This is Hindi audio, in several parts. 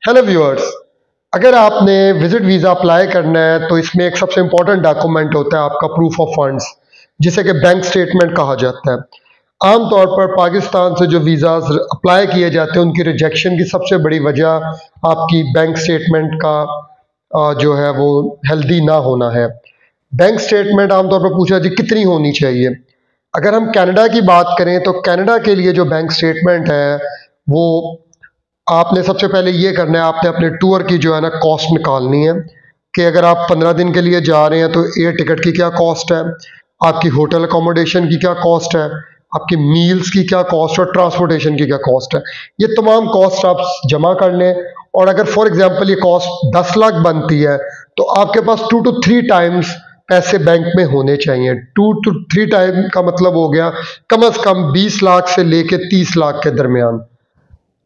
Hello viewers. अगर आपने विजिट वीज़ा अप्लाई करना है तो इसमें एक सबसे इम्पोर्टेंट डॉक्यूमेंट होता है आपका प्रूफ ऑफ फंड्स, जिसे कि बैंक स्टेटमेंट कहा जाता है। आमतौर पर पाकिस्तान से जो वीज़ाज अप्लाई किए जाते हैं उनकी रिजेक्शन की सबसे बड़ी वजह आपकी बैंक स्टेटमेंट का जो है वो हेल्दी ना होना है। बैंक स्टेटमेंट आमतौर पर पूछा जी कितनी होनी चाहिए। अगर हम कनाडा की बात करें तो कनाडा के लिए जो बैंक स्टेटमेंट है वो आपने सबसे पहले ये करना है, आपने अपने टूर की जो है ना कॉस्ट निकालनी है कि अगर आप 15 दिन के लिए जा रहे हैं तो एयर टिकट की क्या कॉस्ट है, आपकी होटल अकोमोडेशन की क्या कॉस्ट है, आपकी मील्स की क्या कॉस्ट और ट्रांसपोर्टेशन की क्या कॉस्ट है। ये तमाम कॉस्ट आप जमा कर लें और अगर फॉर एग्जांपल ये कॉस्ट 10 लाख बनती है तो आपके पास 2 to 3 टाइम्स पैसे बैंक में होने चाहिए। 2 to 3 टाइम का मतलब हो गया कम से कम 20 लाख से लेके 30 लाख के दरमियान।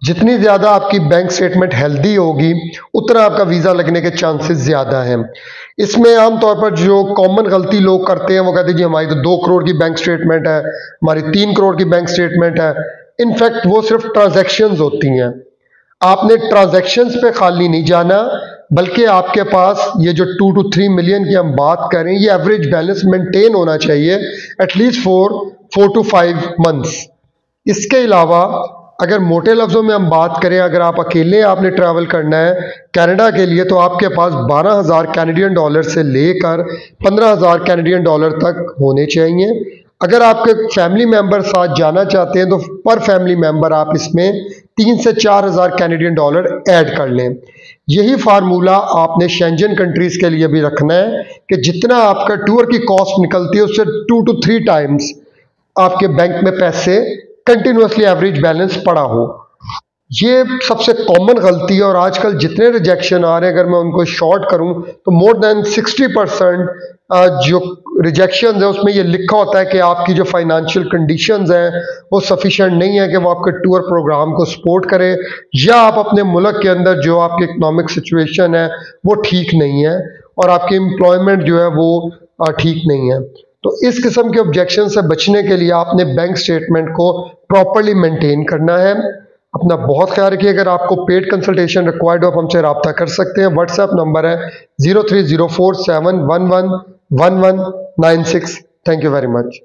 जितनी ज़्यादा आपकी बैंक स्टेटमेंट हेल्दी होगी उतना आपका वीज़ा लगने के चांसेस ज़्यादा हैं। इसमें आमतौर पर जो कॉमन गलती लोग करते हैं वो कहते हैं जी हमारी तो 2 करोड़ की बैंक स्टेटमेंट है, हमारी 3 करोड़ की बैंक स्टेटमेंट है। इनफैक्ट वो सिर्फ ट्रांजैक्शंस होती हैं। आपने ट्रांजैक्शंस पे खाली नहीं जाना, बल्कि आपके पास ये जो 2 to 3 मिलियन की हम बात करें ये एवरेज बैलेंस मेंटेन होना चाहिए एटलीस्ट फॉर 4 to 5 मंथ्स। इसके अलावा अगर मोटे लफ्ज़ों में हम बात करें, अगर आप अकेले आपने ट्रैवल करना है कनाडा के लिए तो आपके पास 12,000 कैनेडियन डॉलर से लेकर 15,000 कैनेडियन डॉलर तक होने चाहिए। अगर आपके फैमिली मेंबर साथ जाना चाहते हैं तो पर फैमिली मेंबर आप इसमें 3 से 4,000 कैनेडियन डॉलर ऐड कर लें। यही फार्मूला आपने शेंजन कंट्रीज़ के लिए भी रखना है कि जितना आपका टूर की कॉस्ट निकलती है उससे 2 to 3 टाइम्स आपके बैंक में पैसे कंटिन्यूसली एवरेज बैलेंस पड़ा हो। ये सबसे कॉमन गलती है और आजकल जितने रिजेक्शन आ रहे हैं अगर मैं उनको शॉर्ट करूं तो मोर देन 60% जो रिजेक्शन है उसमें ये लिखा होता है कि आपकी जो फाइनेंशियल कंडीशंस हैं वो सफिशिएंट नहीं है कि वो आपके टूर प्रोग्राम को सपोर्ट करे, या आप अपने मुल्क के अंदर जो आपकी इकोनॉमिक सिचुएशन है वो ठीक नहीं है और आपकी एम्प्लॉयमेंट जो है वो ठीक नहीं है। तो इस किस्म के ऑब्जेक्शन से बचने के लिए आपने बैंक स्टेटमेंट को प्रॉपर्ली मेंटेन करना है। अपना बहुत ख्याल रखिए। अगर आपको पेड कंसल्टेशन रिक्वायर्ड हो आप हमसे रब्ता कर सकते हैं। व्हाट्सएप नंबर है 030471111196। Thank you very much.